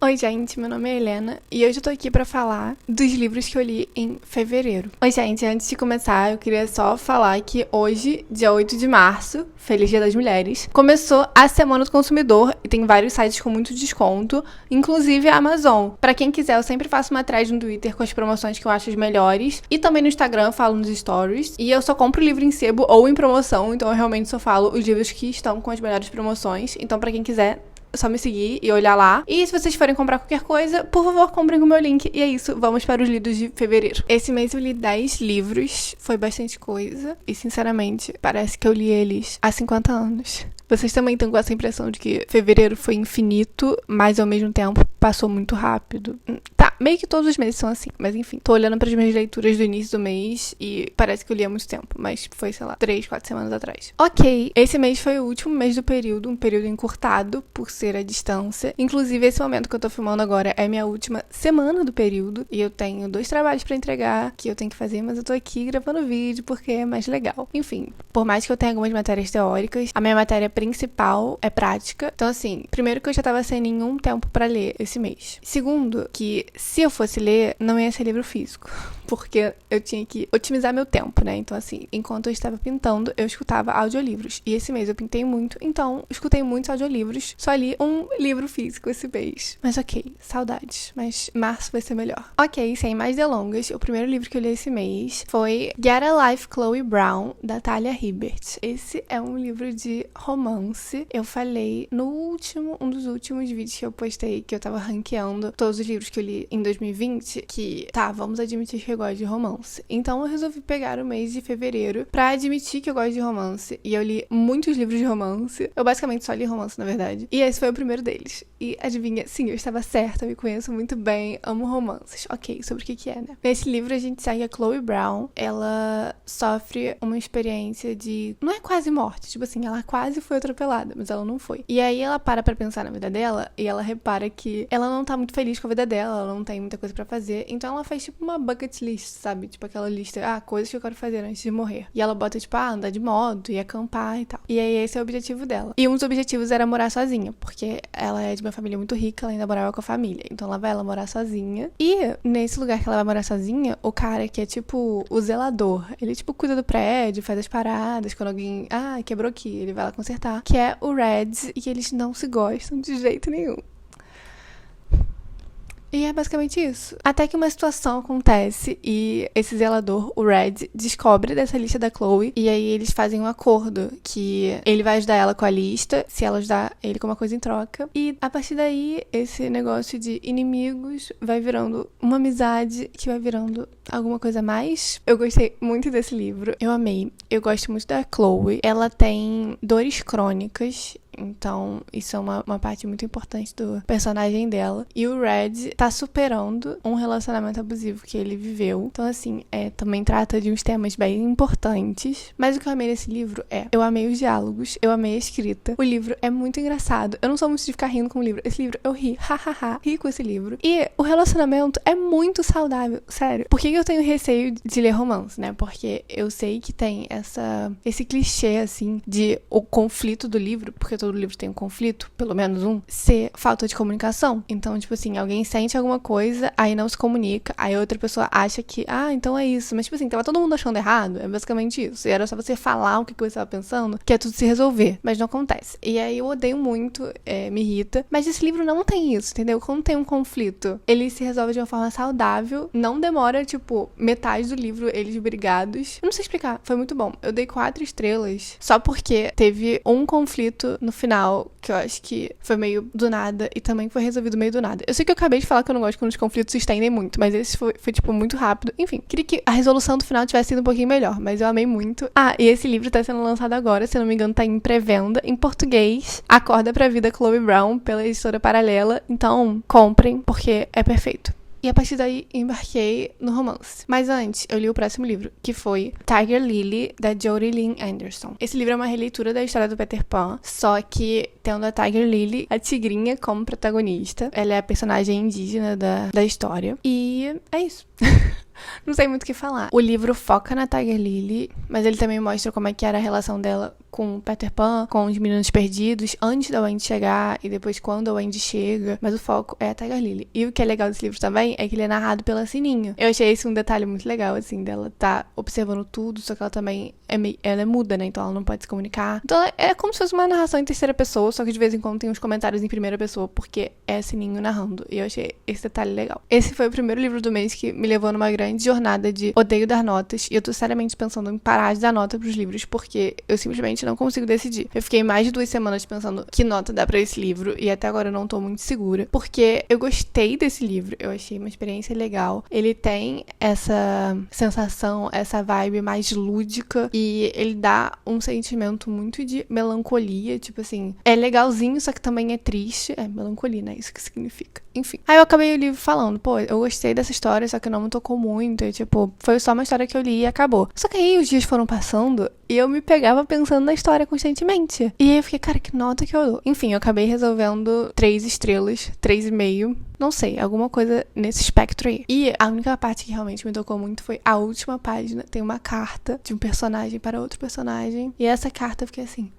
Oi, gente, meu nome é Helena e hoje eu tô aqui pra falar dos livros que eu li em fevereiro. Oi, gente, antes de começar, eu queria só falar que hoje, dia 8 de março, Feliz Dia das Mulheres, começou a Semana do Consumidor e tem vários sites com muito desconto, inclusive a Amazon. Pra quem quiser, eu sempre faço uma thread no Twitter com as promoções que eu acho as melhores e também no Instagram, falo nos stories. E eu só compro livro em sebo ou em promoção, então eu realmente só falo os livros que estão com as melhores promoções. Então, pra quem quiser, é só me seguir e olhar lá. E se vocês forem comprar qualquer coisa, por favor, comprem com o meu link. E é isso, vamos para os lidos de fevereiro. Esse mês eu li 10 livros, foi bastante coisa. E, sinceramente, parece que eu li eles há 50 anos. Vocês também estão com essa impressão de que fevereiro foi infinito, mas ao mesmo tempo passou muito rápido. Tá, meio que todos os meses são assim, mas enfim. Tô olhando para as minhas leituras do início do mês e parece que eu li há muito tempo, mas foi, sei lá, 3, 4 semanas atrás. Ok, esse mês foi o último mês do período, um período encurtado por ser à distância. Inclusive, esse momento que eu tô filmando agora é minha última semana do período e eu tenho 2 trabalhos pra entregar que eu tenho que fazer, mas eu tô aqui gravando vídeo porque é mais legal. Enfim, por mais que eu tenha algumas matérias teóricas, a minha matéria principal é prática. Então, assim, primeiro que eu já tava sem nenhum tempo pra ler esse mês. Segundo, que se eu fosse ler, não ia ser livro físico. Porque eu tinha que otimizar meu tempo, né? Então, assim, enquanto eu estava pintando, eu escutava audiolivros. E esse mês eu pintei muito, então escutei muitos audiolivros. Só li um livro físico esse mês. Mas ok, saudades. Mas março vai ser melhor. Ok, sem mais delongas, o primeiro livro que eu li esse mês foi Get a Life, Chloe Brown, da Talia Hibbert. Esse é um livro de romance. Eu falei no um dos últimos vídeos que eu postei, que eu tava ranqueando todos os livros que eu li em 2020, que, tá, vamos admitir que eu gosto de romance. Então eu resolvi pegar o mês de fevereiro pra admitir que eu gosto de romance. E eu li muitos livros de romance. Eu basicamente só li romance, na verdade. E esse foi o primeiro deles. E adivinha, sim, eu estava certa, me conheço muito bem, amo romances. Ok, sobre o que é, né? Nesse livro a gente segue a Chloe Brown. Ela sofre uma experiência de... não é quase morte, tipo assim, ela quase foi atropelada, mas ela não foi. E aí ela para pra pensar na vida dela e ela repara que ela não tá muito feliz com a vida dela, ela não tem muita coisa pra fazer. Então ela faz tipo uma bucket list, sabe? Tipo aquela lista, coisas que eu quero fazer antes de morrer. E ela bota tipo, andar de moto e acampar e tal. E aí esse é o objetivo dela. E um dos objetivos era morar sozinha, porque ela é de uma família muito rica, ela ainda morava com a família. Então ela vai morar sozinha. E nesse lugar que ela vai morar sozinha, o cara que é tipo o zelador, ele tipo cuida do prédio, faz as paradas, quando alguém, quebrou aqui, ele vai lá consertar, que é o Red, e eles não se gostam de jeito nenhum. E é basicamente isso. Até que uma situação acontece e esse zelador, o Red, descobre dessa lista da Chloe. E aí eles fazem um acordo que ele vai ajudar ela com a lista, se ela ajudar ele com uma coisa em troca. E a partir daí, esse negócio de inimigos vai virando uma amizade que vai virando alguma coisa a mais. Eu gostei muito desse livro. Eu amei. Eu gosto muito da Chloe. Ela tem dores crônicas. Então, isso é uma parte muito importante do personagem dela. E o Red tá superando um relacionamento abusivo que ele viveu. Então, assim, também trata de uns temas bem importantes. Mas o que eu amei nesse livro eu amei os diálogos, eu amei a escrita. O livro é muito engraçado. Eu não sou muito de ficar rindo com o livro. Esse livro, eu ri, ri com esse livro. E o relacionamento é muito saudável, sério. Por que eu tenho receio de ler romance, né? Porque eu sei que tem esse clichê, assim, de o conflito do livro, porque todo livro tem um conflito, pelo menos um, ser falta de comunicação. Então, tipo assim, alguém sente alguma coisa, aí não se comunica, aí outra pessoa acha que, então é isso. Mas, tipo assim, tava todo mundo achando errado, é basicamente isso. E era só você falar o que você tava pensando, que é tudo se resolver. Mas não acontece. E aí eu odeio muito, me irrita. Mas esse livro não tem isso, entendeu? Quando tem um conflito, ele se resolve de uma forma saudável, não demora, tipo, metade do livro eles brigados. Eu não sei explicar, foi muito bom. Eu dei 4 estrelas, só porque teve um conflito no final, que eu acho que foi meio do nada e também foi resolvido meio do nada. Eu sei que eu acabei de falar que eu não gosto quando os conflitos se estendem muito, mas esse foi tipo, muito rápido. Enfim, queria que a resolução do final tivesse sido um pouquinho melhor, mas eu amei muito. E esse livro tá sendo lançado agora, se eu não me engano, tá em pré-venda, em português. Acorda pra Vida, Chloe Brown, pela editora Paralela. Então, comprem, porque é perfeito. E a partir daí, embarquei no romance. Mas antes, eu li o próximo livro, que foi Tiger Lily, da Jodi Lynn Anderson. Esse livro é uma releitura da história do Peter Pan, só que tendo a Tiger Lily, a tigrinha, como protagonista. Ela é a personagem indígena da história. E é isso. Não sei muito o que falar. O livro foca na Tiger Lily, mas ele também mostra como é que era a relação dela com o Peter Pan, com os meninos perdidos, antes da Wendy chegar e depois quando a Wendy chega. Mas o foco é a Tiger Lily. E o que é legal desse livro também é que ele é narrado pela Sininho. Eu achei esse um detalhe muito legal, assim, dela tá observando tudo, só que ela também ela é muda, né? Então ela não pode se comunicar. Então é como se fosse uma narração em terceira pessoa, só que de vez em quando tem uns comentários em primeira pessoa, porque é a Sininho narrando. E eu achei esse detalhe legal. Esse foi o primeiro livro do mês que me levou numa grande jornada de odeio dar notas. E eu tô seriamente pensando em parar de dar nota pros livros, porque eu simplesmente não consigo decidir. Eu fiquei mais de 2 semanas pensando que nota dá pra esse livro, e até agora eu não tô muito segura, porque eu gostei desse livro, eu achei uma experiência legal. Ele tem essa sensação, essa vibe mais lúdica, e ele dá um sentimento muito de melancolia, tipo assim, é legalzinho, só que também é triste. É melancolia, né? Isso que significa. Enfim. Aí eu acabei o livro falando, pô, eu gostei dessa história, só que não me tocou muito. E, tipo, foi só uma história que eu li e acabou. Só que aí os dias foram passando e eu me pegava pensando na história constantemente. E aí eu fiquei, cara, que nota que eu dou? Enfim, eu acabei resolvendo 3 estrelas, 3,5. Não sei, alguma coisa nesse espectro aí. E a única parte que realmente me tocou muito foi a última página. Tem uma carta de um personagem para outro personagem. E essa carta eu fiquei assim.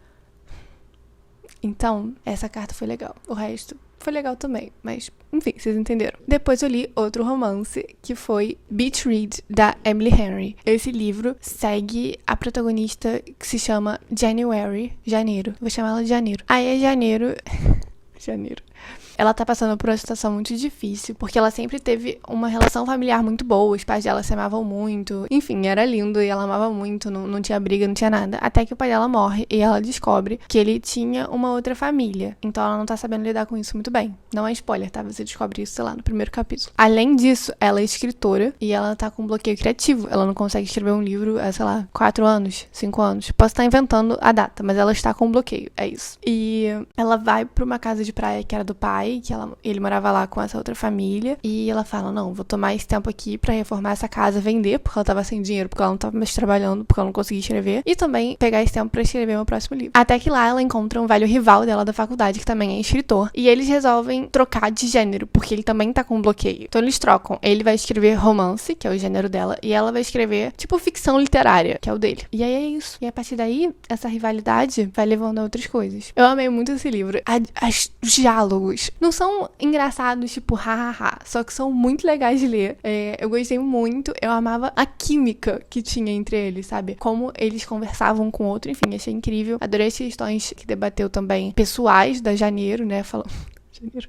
Então, essa carta foi legal. O resto foi legal também, mas enfim, vocês entenderam. Depois eu li outro romance, que foi Beach Read, da Emily Henry. Esse livro segue a protagonista que se chama Janeiro. Vou chamar ela de Janeiro. Aí é Janeiro. Ela tá passando por uma situação muito difícil, porque ela sempre teve uma relação familiar muito boa, os pais dela se amavam muito, enfim, era lindo e ela amava muito, não tinha briga, não tinha nada, até que o pai dela morre e ela descobre que ele tinha uma outra família, então ela não tá sabendo lidar com isso muito bem. Não é spoiler, tá? Você descobre isso, sei lá, no primeiro capítulo. Além disso, ela é escritora e ela tá com bloqueio criativo, ela não consegue escrever um livro há, sei lá, 4 anos, 5 anos. Posso estar inventando a data, mas ela está com bloqueio, é isso. E ela vai pra uma casa de praia que era do pai, que ele morava lá com essa outra família, e ela fala, não, vou tomar esse tempo aqui pra reformar essa casa, vender, porque ela tava sem dinheiro, porque ela não tava mais trabalhando, porque ela não conseguia escrever, e também pegar esse tempo pra escrever meu próximo livro. Até que lá ela encontra um velho rival dela da faculdade, que também é escritor, e eles resolvem trocar de gênero, porque ele também tá com bloqueio. Então eles trocam, ele vai escrever romance, que é o gênero dela, e ela vai escrever, tipo, ficção literária, que é o dele. E aí é isso. E a partir daí, essa rivalidade vai levando a outras coisas. Eu amei muito esse livro. Os diálogos não são engraçados, tipo, hahaha, só que são muito legais de ler. Eu gostei muito, eu amava a química que tinha entre eles, sabe? Como eles conversavam com o outro, enfim, achei incrível. Adorei as questões que debateu também pessoais da Janeiro, né?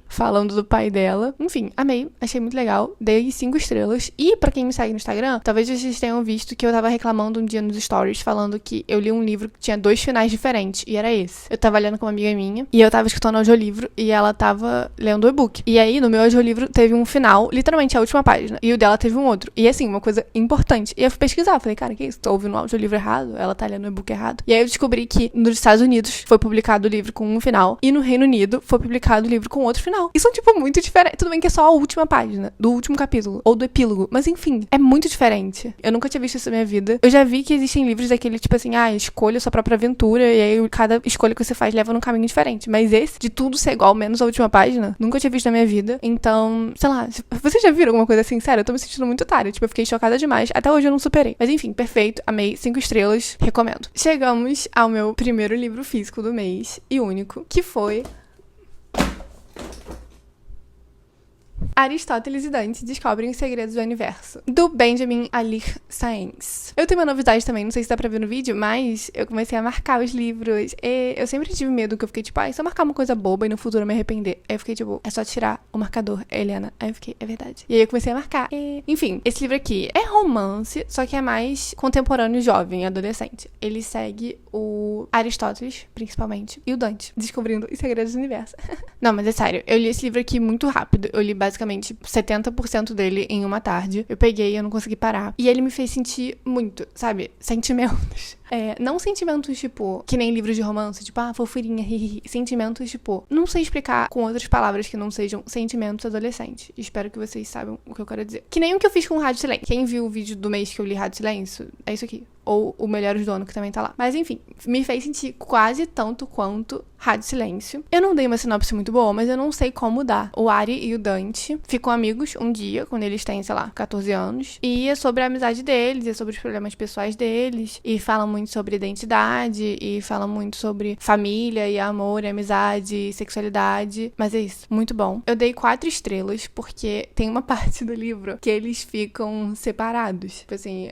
Falando do pai dela. Enfim, amei, achei muito legal. Dei 5 estrelas. E pra quem me segue no Instagram, talvez vocês tenham visto que eu tava reclamando um dia nos stories, falando que eu li um livro que tinha 2 finais diferentes, e era esse. Eu tava lendo com uma amiga minha, e eu tava escutando audiolivro, e ela tava lendo o e-book. E aí, no meu audiolivro, teve um final, literalmente a última página, e o dela teve um outro. E assim, uma coisa importante. E eu fui pesquisar, falei, cara, que isso? Tô ouvindo o audiolivro errado? Ela tá lendo o e-book errado. E aí eu descobri que nos Estados Unidos foi publicado o livro com um final, e no Reino Unido foi publicado o livro com outro final. E são, tipo, muito diferentes. Tudo bem que é só a última página do último capítulo, ou do epílogo, mas enfim, é muito diferente. Eu nunca tinha visto isso na minha vida. Eu já vi que existem livros daquele, tipo assim, escolha sua própria aventura, e aí cada escolha que você faz leva num caminho diferente. Mas esse, de tudo ser igual, menos a última página, nunca tinha visto na minha vida. Então, sei lá, vocês já viram alguma coisa assim? Sério, eu tô me sentindo muito otária. Tipo, eu fiquei chocada demais. Até hoje eu não superei. Mas enfim, perfeito. Amei. 5 estrelas. Recomendo. Chegamos ao meu primeiro livro físico do mês, e único, que foi Aristóteles e Dante descobrem os segredos do universo, do Benjamin Alir Sáenz. Eu tenho uma novidade também, não sei se dá pra ver no vídeo, mas eu comecei a marcar os livros. E eu sempre tive medo, que eu fiquei tipo, se eu marcar uma coisa boba e no futuro eu me arrepender. Aí eu fiquei tipo, é só tirar o marcador, Helena. Aí eu fiquei, é verdade. E aí eu comecei a marcar. Enfim, esse livro aqui é romance, só que é mais contemporâneo, jovem, adolescente. Ele segue o Aristóteles, principalmente, e o Dante, descobrindo os segredos do universo. Não, mas é sério, eu li esse livro aqui muito rápido. Eu li basicamente 70% dele em uma tarde. Eu peguei, eu não consegui parar. E ele me fez sentir muito, sabe? Sentimentos. Não sentimentos, tipo, que nem livros de romance, tipo, fofurinha, hihihi. Sentimentos, tipo, não sei explicar com outras palavras que não sejam sentimentos adolescentes. Espero que vocês saibam o que eu quero dizer. Que nem o que eu fiz com o Rádio Silêncio. Quem viu o vídeo do mês que eu li Rádio Silêncio, é isso aqui. ou o Melhores do Ano, que também tá lá. Mas enfim, me fez sentir quase tanto quanto Rádio Silêncio. Eu não dei uma sinopse muito boa, mas eu não sei como dar. O Ari e o Dante ficam amigos um dia, quando eles têm, sei lá, 14 anos. E é sobre a amizade deles, é sobre os problemas pessoais deles. E falam muito sobre identidade, e falam muito sobre família, e amor, e amizade, e sexualidade. Mas é isso, muito bom. Eu dei 4 estrelas, porque tem uma parte do livro que eles ficam separados. Tipo assim,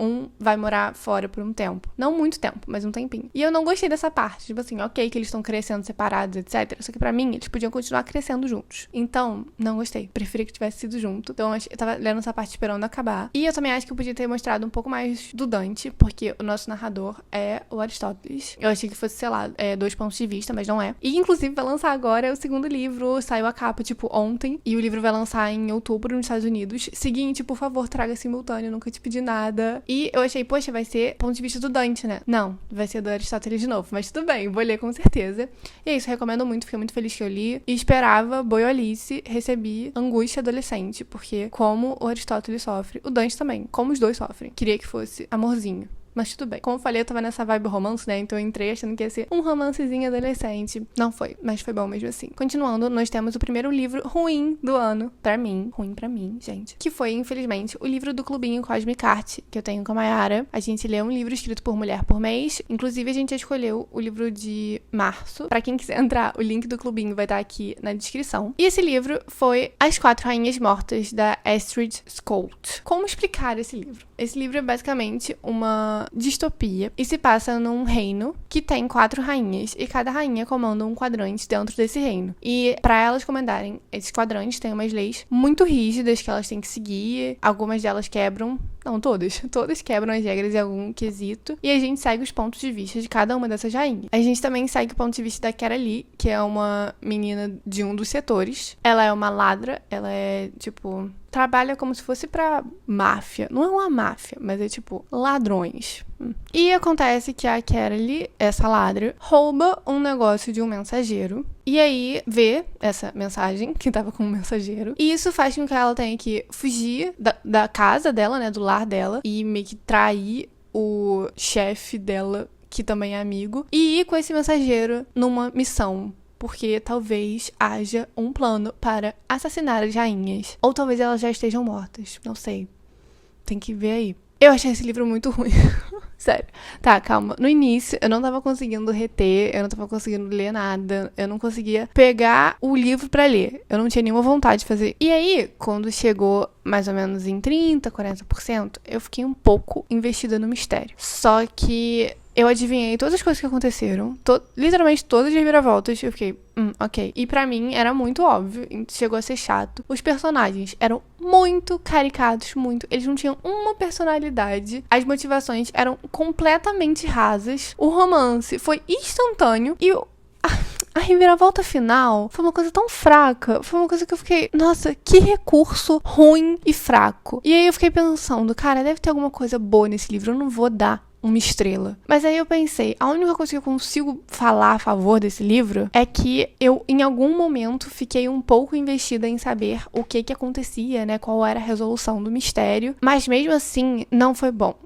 um vai morar fora por um tempo. Não muito tempo, mas um tempinho. E eu não gostei dessa parte. Tipo assim, ok que eles estão crescendo separados, etc. Só que pra mim, eles podiam continuar crescendo juntos. Então, não gostei. Preferi que tivesse sido junto. Então, eu tava lendo essa parte esperando acabar. E eu também acho que eu podia ter mostrado um pouco mais do Dante, porque o nosso narrador é o Aristóteles. Eu achei que fosse, sei lá, 2 pontos de vista, mas não é. E, inclusive, vai lançar agora o 2º livro. Saiu a capa, tipo, ontem. E o livro vai lançar em outubro nos Estados Unidos. Seguinte, por favor, traga simultâneo. Nunca te pedi nada. E eu achei, poxa, vai ser ponto de vista do Dante, né? Não, vai ser do Aristóteles de novo. Mas tudo bem, vou ler com certeza. E é isso, recomendo muito, fiquei muito feliz que eu li. E esperava boiolice, recebi angústia adolescente, porque como o Aristóteles sofre, o Dante também, como os dois sofrem. Queria que fosse amorzinho. Mas tudo bem. Como eu falei, eu tava nessa vibe romance, né? Então eu entrei achando que ia ser um romancezinho adolescente. Não foi, mas foi bom mesmo assim. Continuando, nós temos o primeiro livro ruim do ano. Pra mim. Ruim pra mim, gente. Que foi, infelizmente, o livro do Clubinho Cosmic Art, que eu tenho com a Mayara. A gente lê um livro escrito por mulher por mês. Inclusive, a gente escolheu o livro de março. Pra quem quiser entrar, o link do Clubinho vai estar aqui na descrição. E esse livro foi As 4 Rainhas Mortas, da Astrid Skolt. Como explicar esse livro? Esse livro é basicamente uma distopia e se passa num reino que tem 4 rainhas e cada rainha comanda um quadrante dentro desse reino. E para elas comandarem esses quadrantes tem umas leis muito rígidas que elas têm que seguir. Algumas delas quebram, não todas quebram as regras em algum quesito e a gente segue os pontos de vista de cada uma dessas rainhas. A gente também segue o ponto de vista da Kara Lee, que é uma menina de um dos setores. Ela é uma ladra, ela é tipo... trabalha como se fosse pra máfia. Não é uma máfia, mas é tipo ladrões. E acontece que a Carly, essa ladra, rouba um negócio de um mensageiro. E aí vê essa mensagem que tava com um mensageiro. E isso faz com que ela tenha que fugir da casa dela, né? Do lar dela. E meio que trair o chefe dela, que também é amigo. E ir com esse mensageiro numa missão. Porque talvez haja um plano para assassinar as rainhas. Ou talvez elas já estejam mortas. Não sei. Tem que ver aí. Eu achei esse livro muito ruim. Sério. Tá, calma. No início, eu não tava conseguindo reter, eu não tava conseguindo ler nada, eu não conseguia pegar o livro pra ler. Eu não tinha nenhuma vontade de fazer. E aí, quando chegou mais ou menos em 30%, 40%, eu fiquei um pouco investida no mistério. Só que eu adivinhei todas as coisas que aconteceram, literalmente todas as reviravoltas, eu fiquei, ok. E pra mim era muito óbvio, chegou a ser chato. Os personagens eram muito caricatos, muito. Eles não tinham uma personalidade, as motivações eram completamente rasas, o romance foi instantâneo e a reviravolta final foi uma coisa tão fraca. Foi uma coisa que eu fiquei... Nossa, que recurso ruim e fraco. E aí eu fiquei pensando... Cara, deve ter alguma coisa boa nesse livro. Eu não vou dar uma estrela. Mas aí eu pensei... A única coisa que eu consigo falar a favor desse livro... É que eu, em algum momento... Fiquei um pouco investida em saber... O que acontecia, né? Qual era a resolução do mistério. Mas mesmo assim... Não foi bom.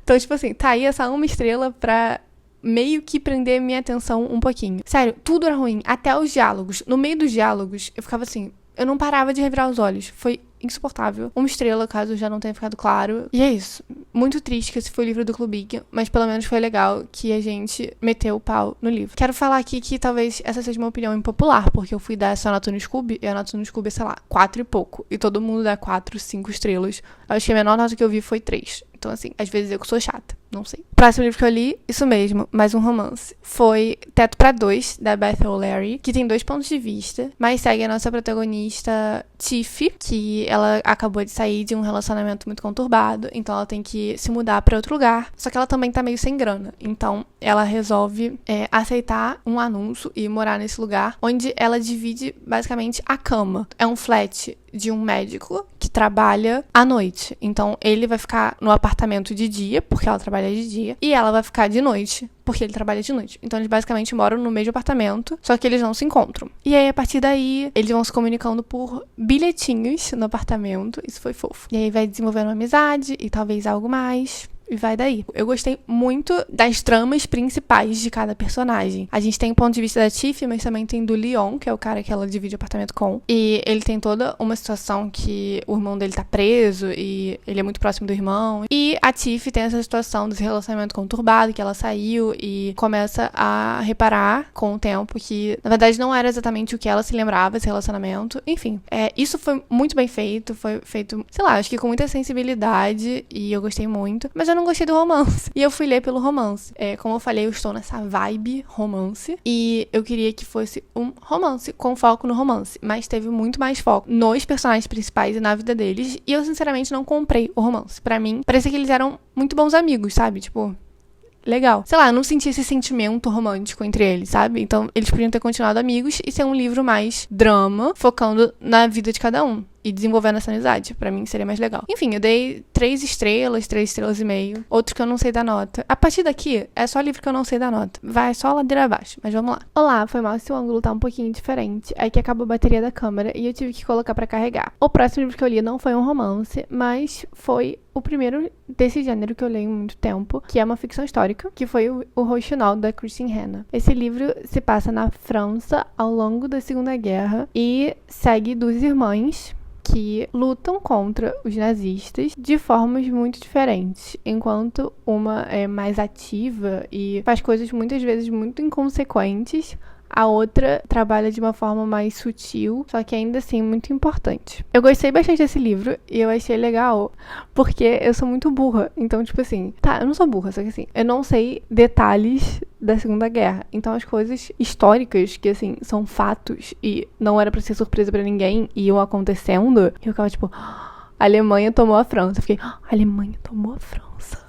Então, tipo assim... Tá aí essa uma estrela pra... meio que prender minha atenção um pouquinho. Sério, tudo era ruim. Até os diálogos. No meio dos diálogos, eu ficava assim... Eu não parava de revirar os olhos. Foi insuportável. Uma estrela, caso já não tenha ficado claro. E é isso. Muito triste que esse foi o livro do Clubinho, mas pelo menos foi legal que a gente meteu o pau no livro. Quero falar aqui que talvez essa seja uma opinião impopular, porque eu fui dar essa nota no Scooby, e a nota no Scooby é, sei lá, 4 e pouco. E todo mundo dá 4, 5 estrelas. Eu acho que a menor nota que eu vi foi 3. Então, assim, às vezes eu que sou chata. Não sei. Próximo livro que eu li, isso mesmo, mais um romance. Foi Teto pra 2, da Beth O'Leary, que tem 2 pontos de vista, mas segue a nossa protagonista Tiffy, que ela acabou de sair de um relacionamento muito conturbado, então ela tem que se mudar pra outro lugar, só que ela também tá meio sem grana. Então, ela resolve aceitar um anúncio e morar nesse lugar, onde ela divide, basicamente, a cama. É um flat de um médico que trabalha à noite. Então, ele vai ficar no apartamento de dia, porque ela trabalha de dia, e ela vai ficar de noite, porque ele trabalha de noite. Então, eles basicamente moram no mesmo apartamento, só que eles não se encontram. E aí, a partir daí, eles vão se comunicando por bilhetinhos no apartamento. Isso foi fofo. E aí, vai desenvolvendo uma amizade e talvez algo mais. e vai daí. Eu gostei muito das tramas principais de cada personagem. A gente tem o ponto de vista da Tiff, mas também tem do Leon, que é o cara que ela divide o apartamento com. E ele tem toda uma situação que o irmão dele tá preso e ele é muito próximo do irmão. E a Tiff tem essa situação desse relacionamento conturbado, que ela saiu e começa a reparar com o tempo que, na verdade, não era exatamente o que ela se lembrava, esse relacionamento. Enfim, isso foi muito bem feito, foi feito, sei lá, acho que com muita sensibilidade e eu gostei muito. Mas eu não gostei do romance. E eu fui ler pelo romance. Como eu falei, eu estou nessa vibe romance e eu queria que fosse um romance com foco no romance. Mas teve muito mais foco nos personagens principais e na vida deles. E eu, sinceramente, não comprei o romance. Pra mim, parecia que eles eram muito bons amigos, sabe? Tipo, legal. Sei lá, eu não senti esse sentimento romântico entre eles, sabe? Então, eles podiam ter continuado amigos e ser um livro mais drama, focando na vida de cada um e desenvolvendo essa amizade. Pra mim, seria mais legal. Enfim, eu dei 3 estrelas e meio. Outro que eu não sei da nota. A partir daqui, é só livro que eu não sei da nota. Vai só ladeira abaixo, mas vamos lá. Olá, foi mal se o ângulo tá um pouquinho diferente. É que acabou a bateria da câmera e eu tive que colocar pra carregar. O próximo livro que eu li não foi um romance, mas foi o primeiro desse gênero que eu li em muito tempo, que é uma ficção histórica, que foi o Rouxinol, da Christine Hanna. Esse livro se passa na França ao longo da Segunda Guerra e segue 2 irmãs que lutam contra os nazistas de formas muito diferentes, enquanto uma é mais ativa e faz coisas muitas vezes muito inconsequentes, a outra trabalha de uma forma mais sutil, só que ainda assim muito importante. Eu gostei bastante desse livro e eu achei legal, porque eu sou muito burra. Então, tipo assim, eu não sou burra, só que assim, eu não sei detalhes da Segunda Guerra. Então, as coisas históricas, que assim, são fatos e não era pra ser surpresa pra ninguém, e iam acontecendo, eu ficava tipo, a Alemanha tomou a França. Eu fiquei, a Alemanha tomou a França.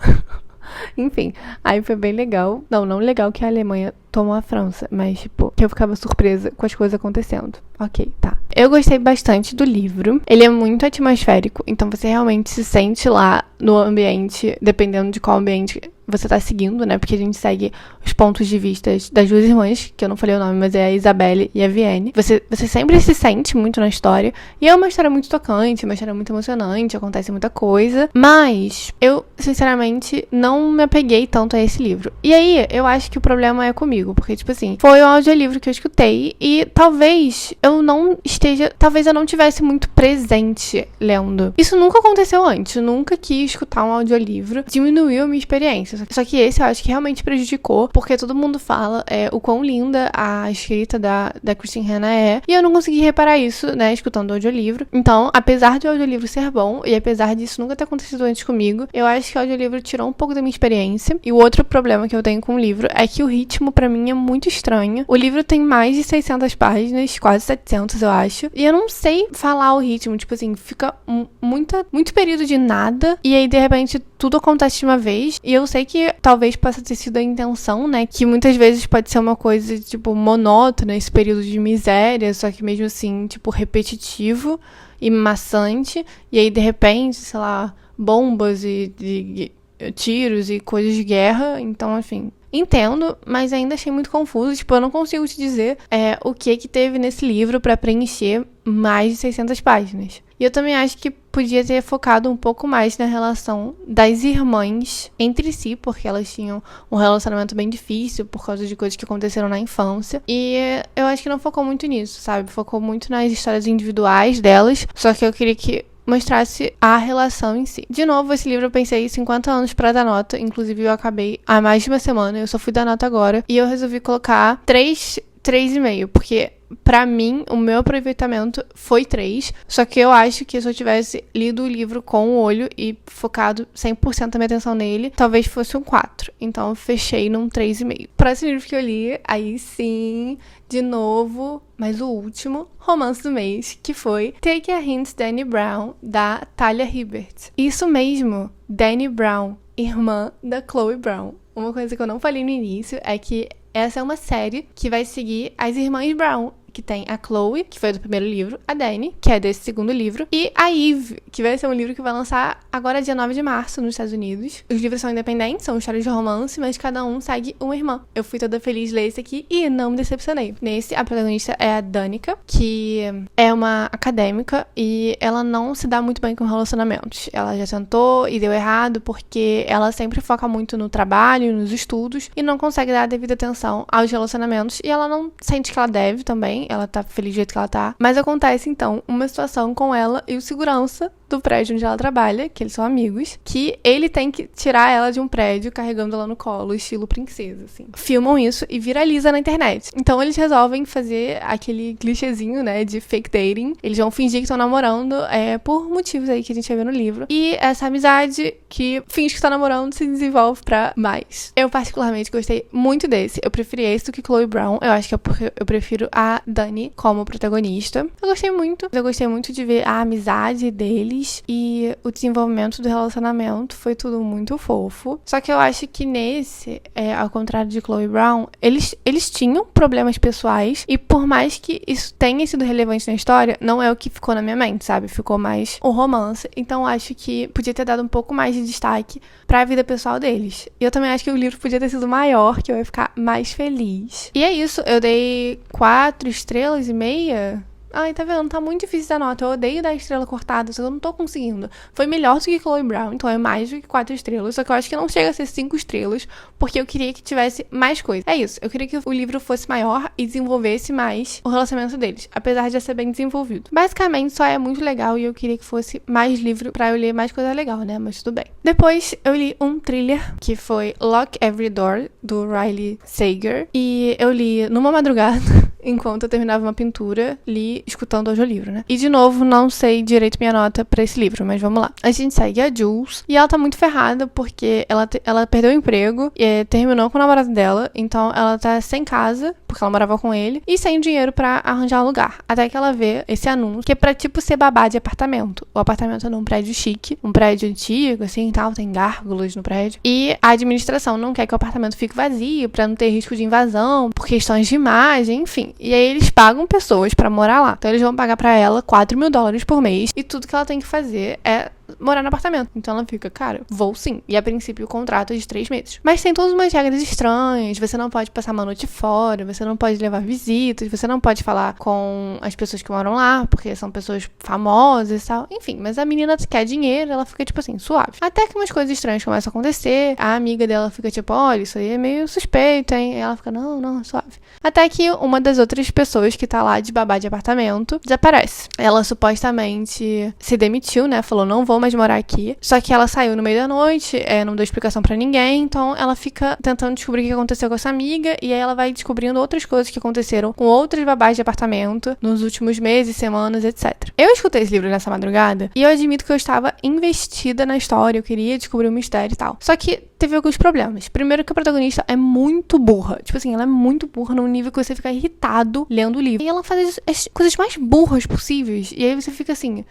Enfim, aí foi bem legal. Não legal que a Alemanha tomou a França, mas, tipo, que eu ficava surpresa com as coisas acontecendo. Ok, tá. Eu gostei bastante do livro. Ele é muito atmosférico, então você realmente se sente lá no ambiente, dependendo de qual ambiente você tá seguindo, né? Porque a gente segue os pontos de vista das 2 irmãs, que eu não falei o nome, mas é a Isabelle e a Vienne. Você sempre se sente muito na história. E é uma história muito tocante, uma história muito emocionante, acontece muita coisa. Mas eu, sinceramente, não me apeguei tanto a esse livro. E aí, eu acho que o problema é comigo. Porque, tipo assim, foi o audiolivro que eu escutei e talvez eu não tivesse muito presente lendo. Isso nunca aconteceu antes. Eu nunca quis escutar um audiolivro. Diminuiu a minha experiência. Só que esse eu acho que realmente prejudicou, porque todo mundo fala o quão linda a escrita da Christine Hanna é. E eu não consegui reparar isso, né, escutando o audiolivro. Então, apesar de o audiolivro ser bom, e apesar disso nunca ter acontecido antes comigo, eu acho que o audiolivro tirou um pouco da minha experiência. E o outro problema que eu tenho com o livro é que o ritmo, pra mim, é muito estranho. O livro tem mais de 600 páginas, quase 700, eu acho. E eu não sei falar o ritmo, tipo assim, fica muito período de nada, e aí, de repente, tudo acontece de uma vez. E eu sei que talvez possa ter sido a intenção, né? Que muitas vezes pode ser uma coisa, tipo, monótona, esse período de miséria, só que mesmo assim, tipo, repetitivo e maçante. E aí, de repente, sei lá, bombas e tiros e coisas de guerra. Então, enfim, entendo, mas ainda achei muito confuso. Tipo, eu não consigo te dizer o que teve nesse livro pra preencher mais de 600 páginas. E eu também acho que podia ter focado um pouco mais na relação das irmãs entre si, porque elas tinham um relacionamento bem difícil por causa de coisas que aconteceram na infância. E eu acho que não focou muito nisso, sabe? Focou muito nas histórias individuais delas, só que eu queria que mostrasse a relação em si. De novo, esse livro eu pensei 50 anos pra dar nota, inclusive eu acabei há mais de uma semana, eu só fui dar nota agora, e eu resolvi colocar 3,5, porque pra mim, o meu aproveitamento foi 3, só que eu acho que se eu tivesse lido o livro com o olho e focado 100% da minha atenção nele, talvez fosse um 4. Então, eu fechei num 3,5. Próximo livro que eu li, aí sim, de novo, mas o último, romance do mês, que foi Take a Hint, Dani Brown, da Talia Hibbert. Isso mesmo, Dani Brown, irmã da Chloe Brown. Uma coisa que eu não falei no início é que essa é uma série que vai seguir as irmãs Brown, que tem a Chloe, que foi do primeiro livro, a Dani, que é desse segundo livro, e a Eve, que vai ser um livro que vai lançar agora dia 9 de março nos Estados Unidos. Os livros são independentes, são histórias de romance, mas cada um segue uma irmã. Eu fui toda feliz de ler esse aqui e não me decepcionei. Nesse, a protagonista é a Danica, que é uma acadêmica e ela não se dá muito bem com relacionamentos. Ela já tentou e deu errado porque ela sempre foca muito no trabalho, nos estudos e não consegue dar a devida atenção aos relacionamentos e ela não sente que ela deve também, ela tá feliz do jeito que ela tá. Mas acontece então uma situação com ela e o segurança do prédio onde ela trabalha, que eles são amigos, que ele tem que tirar ela de um prédio carregando ela no colo, estilo princesa, assim. Filmam isso e viraliza na internet. Então eles resolvem fazer aquele clichêzinho, né, de fake dating. Eles vão fingir que estão namorando, por motivos aí que a gente vai ver no livro. E essa amizade que finge que está namorando se desenvolve pra mais. Eu particularmente gostei muito desse. Eu preferi esse do que Chloe Brown. Eu acho que é porque eu prefiro a Dani como protagonista. Eu gostei muito. Eu gostei muito de ver a amizade deles e o desenvolvimento do relacionamento. Foi tudo muito fofo. Só que eu acho que nesse, ao contrário de Chloe Brown, eles tinham problemas pessoais e por mais que isso tenha sido relevante na história, não é o que ficou na minha mente, sabe? Ficou mais o romance. Então eu acho que podia ter dado um pouco mais de destaque pra vida pessoal deles. E eu também acho que o livro podia ter sido maior, que eu ia ficar mais feliz. E é isso, eu dei 4 estrelas e meia. Ai, tá vendo? Tá muito difícil dar nota. Eu odeio dar estrela cortada, só que eu não tô conseguindo. Foi melhor do que Chloe Brown, então é mais do que 4 estrelas. Só que eu acho que não chega a ser 5 estrelas, porque eu queria que tivesse mais coisa. É isso, eu queria que o livro fosse maior e desenvolvesse mais o relacionamento deles, apesar de já ser bem desenvolvido. Basicamente, só é muito legal e eu queria que fosse mais livro pra eu ler mais coisa legal, né? Mas tudo bem. Depois, eu li um thriller, que foi Lock Every Door, do Riley Sager. E eu li numa madrugada, enquanto eu terminava uma pintura, li escutando audiolivro, né? E, de novo, não sei direito minha nota pra esse livro, mas vamos lá. A gente segue a Jules, e ela tá muito ferrada, porque ela perdeu o emprego, e terminou com o namorado dela, então ela tá sem casa, porque ela morava com ele, e sem dinheiro pra arranjar um lugar. Até que ela vê esse anúncio, que é pra, tipo, ser babá de apartamento. O apartamento é num prédio chique, um prédio antigo, assim, e tal, tem gárgulas no prédio. E a administração não quer que o apartamento fique vazio, pra não ter risco de invasão, por questões de imagem, enfim. E aí eles pagam pessoas pra morar lá. Então eles vão pagar pra ela $4.000 por mês. E tudo que ela tem que fazer é morar no apartamento. Então ela fica, cara, vou sim. E a princípio o contrato é de 3 meses. Mas tem todas umas regras estranhas. Você não pode passar uma noite fora. Você não pode levar visitas. Você não pode falar com as pessoas que moram lá, porque são pessoas famosas e tal. Enfim, mas a menina quer dinheiro. Ela fica, tipo assim, suave. Até que umas coisas estranhas começam a acontecer. A amiga dela fica, tipo, olha, isso aí é meio suspeito, hein? E ela fica, não, suave. Até que uma das outras pessoas que tá lá de babá de apartamento desaparece. Ela supostamente se demitiu, né? Falou, não vou mais morar aqui. Só que ela saiu no meio da noite, não deu explicação pra ninguém. Então ela fica tentando descobrir o que aconteceu com essa amiga. E aí ela vai descobrindo outras coisas que aconteceram com outras babás de apartamento nos últimos meses, semanas, etc. Eu escutei esse livro nessa madrugada e eu admito que eu estava investida na história. Eu queria descobrir o mistério e tal. Só que teve alguns problemas. Primeiro que a protagonista é muito burra. Tipo assim, ela é muito burra num nível que você fica irritado lendo o livro. E ela faz as coisas mais burras possíveis. E aí você fica assim...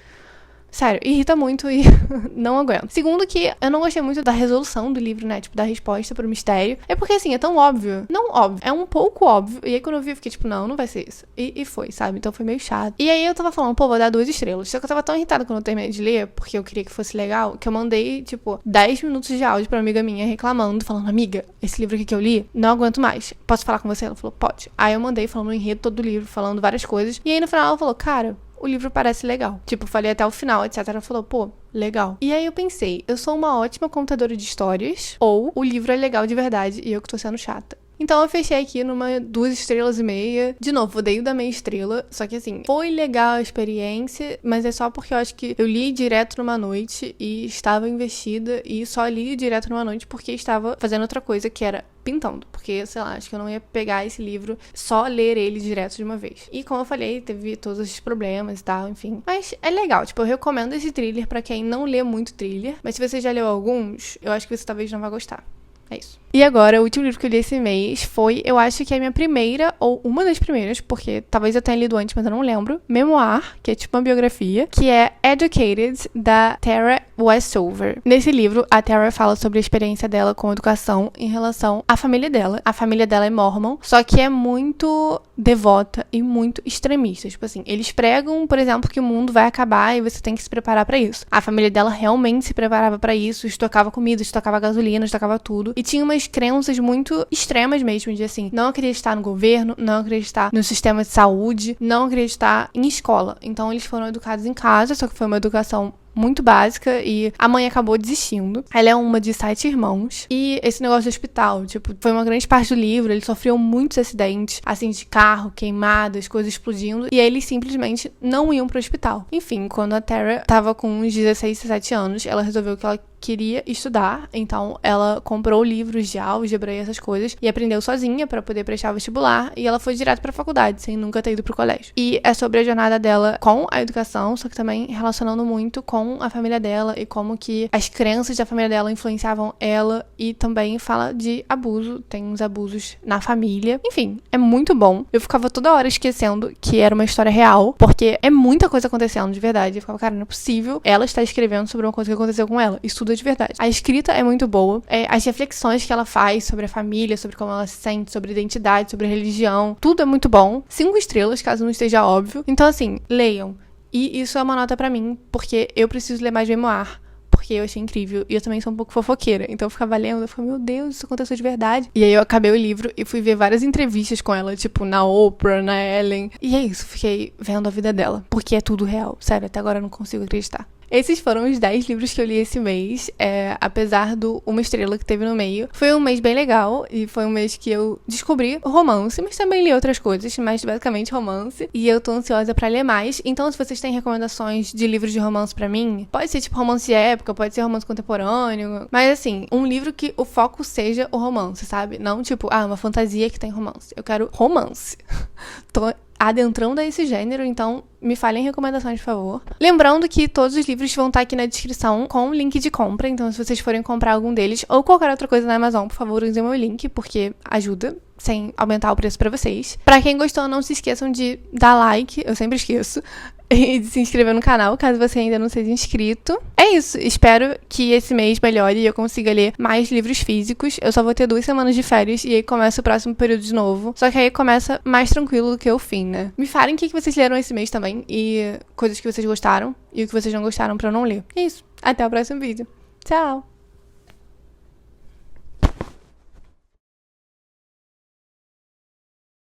Sério, irrita muito e não aguento. Segundo que eu não gostei muito da resolução do livro, né? Tipo, da resposta pro mistério. É porque, assim, é tão óbvio. Não óbvio, é um pouco óbvio. E aí quando eu vi, eu fiquei tipo, não vai ser isso. E foi, sabe? Então foi meio chato. E aí eu tava falando, pô, vou dar 2 estrelas. Só que eu tava tão irritada quando eu terminei de ler, porque eu queria que fosse legal, que eu mandei, tipo, 10 minutos de áudio pra uma amiga minha reclamando, falando, amiga, esse livro aqui que eu li, não aguento mais. Posso falar com você? Ela falou, pode. Aí eu mandei falando o enredo todo do livro, falando várias coisas. E aí no final ela falou, cara... o livro parece legal. Tipo, falei até o final, etc. Ela falou, pô, legal. E aí eu pensei, eu sou uma ótima contadora de histórias, ou o livro é legal de verdade e eu que tô sendo chata. Então eu fechei aqui numa 2 estrelas e meia. De novo, eu dei o da meia estrela. Só que assim, foi legal a experiência, mas é só porque eu acho que eu li direto numa noite e estava investida. E só li direto numa noite porque estava fazendo outra coisa, que era pintando. Porque, sei lá, acho que eu não ia pegar esse livro, só ler ele direto de uma vez. E como eu falei, teve todos esses problemas e tal, enfim. Mas é legal, tipo, eu recomendo esse thriller pra quem não lê muito thriller. Mas se você já leu alguns, eu acho que você talvez não vai gostar. É isso. E agora, o último livro que eu li esse mês foi, eu acho que é a minha primeira, ou uma das primeiras, porque talvez eu tenha lido antes, mas eu não lembro, memoir, que é tipo uma biografia, que é Educated, da Tara Westover. Nesse livro, a Tara fala sobre a experiência dela com educação em relação à família dela. A família dela é mormon, só que é muito devota e muito extremista. Tipo assim, eles pregam, por exemplo, que o mundo vai acabar e você tem que se preparar pra isso. A família dela realmente se preparava pra isso, estocava comida, estocava gasolina, estocava tudo. E tinha umas crenças muito extremas mesmo, de assim, não acreditar no governo, não acreditar no sistema de saúde, não acreditar em escola. Então eles foram educados em casa, só que foi uma educação muito básica e a mãe acabou desistindo. Ela é uma de 7 irmãos. E esse negócio do hospital, tipo, foi uma grande parte do livro. Eles sofriam muitos acidentes, assim, de carro, queimadas, coisas explodindo. E aí eles simplesmente não iam pro hospital. Enfim, quando a Tara tava com uns 16, 17 anos, ela resolveu que ela queria estudar, então ela comprou livros de álgebra e essas coisas e aprendeu sozinha pra poder prestar vestibular e ela foi direto pra faculdade, sem nunca ter ido pro colégio. E é sobre a jornada dela com a educação, só que também relacionando muito com a família dela e como que as crenças da família dela influenciavam ela, e também fala de abuso, tem uns abusos na família. Enfim, é muito bom. Eu ficava toda hora esquecendo que era uma história real, porque é muita coisa acontecendo de verdade. Eu ficava, cara, não é possível ela estar escrevendo sobre uma coisa que aconteceu com ela. Isso tudo de verdade. A escrita é muito boa. As reflexões que ela faz sobre a família, sobre como ela se sente, sobre identidade, sobre religião, tudo é muito bom. 5 estrelas, caso não esteja óbvio. Então, assim, leiam. E isso é uma nota pra mim, porque eu preciso ler mais memoir. Porque eu achei incrível. E eu também sou um pouco fofoqueira. Então eu ficava lendo, eu ficava, meu Deus, isso aconteceu de verdade. E aí eu acabei o livro e fui ver várias entrevistas com ela, tipo, na Oprah, na Ellen. E é isso, fiquei vendo a vida dela. Porque é tudo real. Sério, até agora eu não consigo acreditar. Esses foram os 10 livros que eu li esse mês, apesar do Uma Estrela que teve no meio. Foi um mês bem legal e foi um mês que eu descobri romance, mas também li outras coisas, mas basicamente romance. E eu tô ansiosa pra ler mais. Então, se vocês têm recomendações de livros de romance pra mim, pode ser tipo romance de época, pode ser romance contemporâneo, mas assim, um livro que o foco seja o romance, sabe? Não tipo, uma fantasia que tem romance. Eu quero romance. Tô adentrando a esse gênero, então me falem recomendações, por favor. Lembrando que todos os livros vão estar aqui na descrição com o link de compra, então se vocês forem comprar algum deles ou qualquer outra coisa na Amazon, por favor, usem o meu link, porque ajuda, sem aumentar o preço pra vocês. Pra quem gostou, não se esqueçam de dar like, eu sempre esqueço, e de se inscrever no canal, caso você ainda não seja inscrito. É isso, espero que esse mês melhore e eu consiga ler mais livros físicos. Eu só vou ter 2 semanas de férias e aí começa o próximo período de novo. Só que aí começa mais tranquilo do que o fim, né? Me falem o que vocês leram esse mês também e coisas que vocês gostaram e o que vocês não gostaram pra eu não ler. É isso, até o próximo vídeo. Tchau!